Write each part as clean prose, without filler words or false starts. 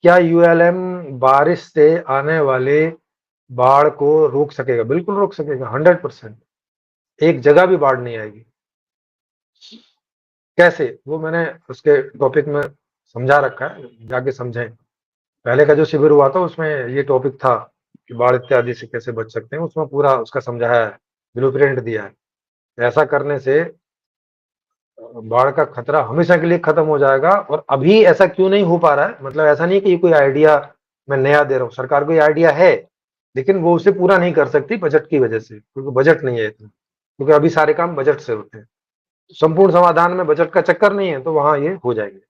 क्या यूएलएम बारिश से आने वाले बाढ़ को रोक सकेगा? बिल्कुल रोक सकेगा, 100%। एक जगह भी बाढ़ नहीं आएगी। कैसे? वो मैंने उसके टॉपिक में समझा रखा है, जाके समझें। पहले का जो शिविर हुआ था उसमें ये टॉपिक था कि बाढ़ इत्यादि से कैसे बच सकते हैं, उसमें पूरा उसका समझाया है, ब्लूप्रिंट दिया है। ऐसा करने से बाढ़ का खतरा हमेशा के लिए खत्म हो जाएगा। और अभी ऐसा क्यों नहीं हो पा रहा है, मतलब ऐसा नहीं कि ये कोई आइडिया मैं नया दे रहा हूँ, सरकार को ये आइडिया है, लेकिन वो उसे पूरा नहीं कर सकती बजट की वजह से, क्योंकि बजट नहीं है इतना, क्योंकि अभी सारे काम बजट से होते हैं। संपूर्ण समाधान में बजट का चक्कर नहीं है, तो वहां ये हो जाएंगे।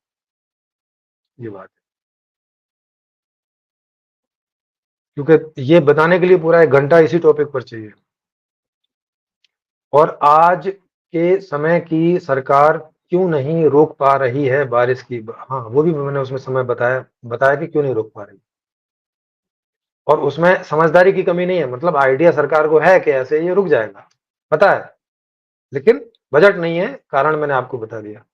ये बात है, क्योंकि ये बताने के लिए पूरा 1 घंटा इसी टॉपिक पर चाहिए। और आज के समय की सरकार क्यों नहीं रोक पा रही है बारिश की? हाँ, वो भी मैंने उसमें समय बताया बताया कि क्यों नहीं रोक पा रही। और उसमें समझदारी की कमी नहीं है, मतलब आइडिया सरकार को है कि ऐसे ये रुक जाएगा, पता है, लेकिन बजट नहीं है। कारण मैंने आपको बता दिया।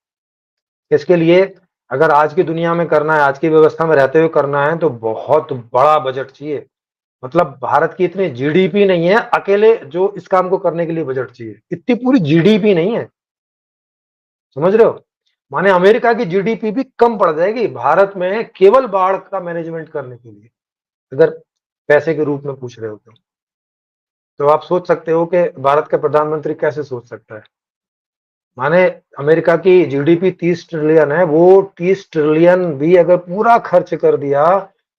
इसके लिए अगर आज की दुनिया में करना है, आज की व्यवस्था में रहते हुए करना है, तो बहुत बड़ा बजट चाहिए। मतलब भारत की इतनी जीडीपी नहीं है, अकेले जो इस काम को करने के लिए बजट चाहिए, इतनी पूरी जीडीपी नहीं है, समझ रहे हो? माने अमेरिका की जीडीपी भी कम पड़ जाएगी भारत में केवल बाढ़ का मैनेजमेंट करने के लिए, अगर पैसे के रूप में पूछ रहे हो तो आप सोच सकते हो कि भारत का प्रधानमंत्री कैसे सोच सकता है। माने अमेरिका की जीडीपी 30 ट्रिलियन है, वो 30 ट्रिलियन भी अगर पूरा खर्च कर दिया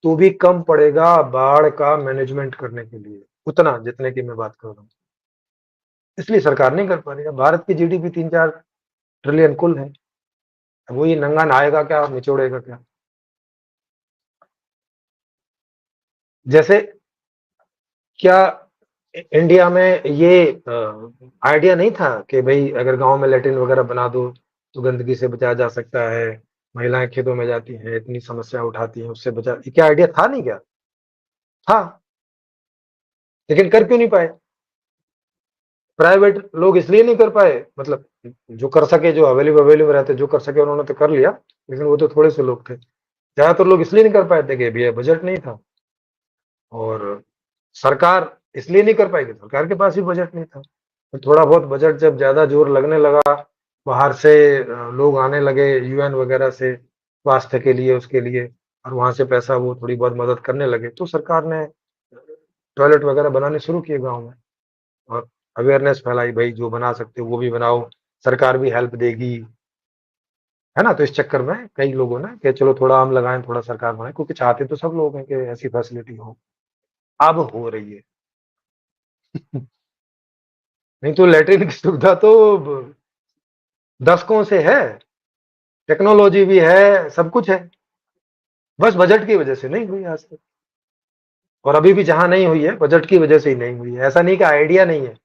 तो भी कम पड़ेगा बाढ़ का मैनेजमेंट करने के लिए, उतना जितने की मैं बात कर रहा हूँ। इसलिए सरकार नहीं कर पा रही है। भारत की जीडीपी 3-4 ट्रिलियन कुल है, वो ये नंगा नहाएगा क्या, निचोड़ेगा क्या? जैसे क्या इंडिया में ये आइडिया नहीं था कि भाई अगर गांव में लेटरिन वगैरह बना दो तो गंदगी से बचाया जा सकता है, महिलाएं खेतों में जाती हैं, इतनी समस्या उठाती हैं, उससे बचा, ये क्या आइडिया था नहीं क्या? था, लेकिन कर क्यों नहीं पाए? प्राइवेट लोग इसलिए नहीं कर पाए, मतलब जो कर सके, जो अवेलेबल रहते, जो कर सके उन्होंने तो कर लिया, लेकिन वो तो थोड़े से लोग थे। ज्यादातर लोग इसलिए नहीं कर पाए थे कि भैया बजट नहीं था। और सरकार इसलिए नहीं कर पाएगी, सरकार के पास भी बजट नहीं था। तो थोड़ा बहुत बजट जब ज्यादा जोर लगने लगा, बाहर से लोग आने लगे यूएन वगैरह से स्वास्थ्य के लिए, उसके लिए, और वहां से पैसा वो थोड़ी बहुत मदद करने लगे, तो सरकार ने टॉयलेट वगैरह बनाने शुरू किए गांव में। और अवेयरनेस फैलाई, भाई जो बना सकते हो वो भी बनाओ, सरकार भी हेल्प देगी, है ना? तो इस चक्कर में कई लोगों ने कि चलो थोड़ा हम लगाएं, थोड़ा सरकार बनाए, क्योंकि चाहते तो सब लोग हैं कि ऐसी फैसिलिटी हो। अब हो रही है। नहीं तो लैट्रिन की सुविधा तो दशकों से है, टेक्नोलॉजी भी है, सब कुछ है, बस बजट की वजह से नहीं हुई आज तक। और अभी भी जहां नहीं हुई है, बजट की वजह से ही नहीं हुई है। ऐसा नहीं कि आइडिया नहीं है,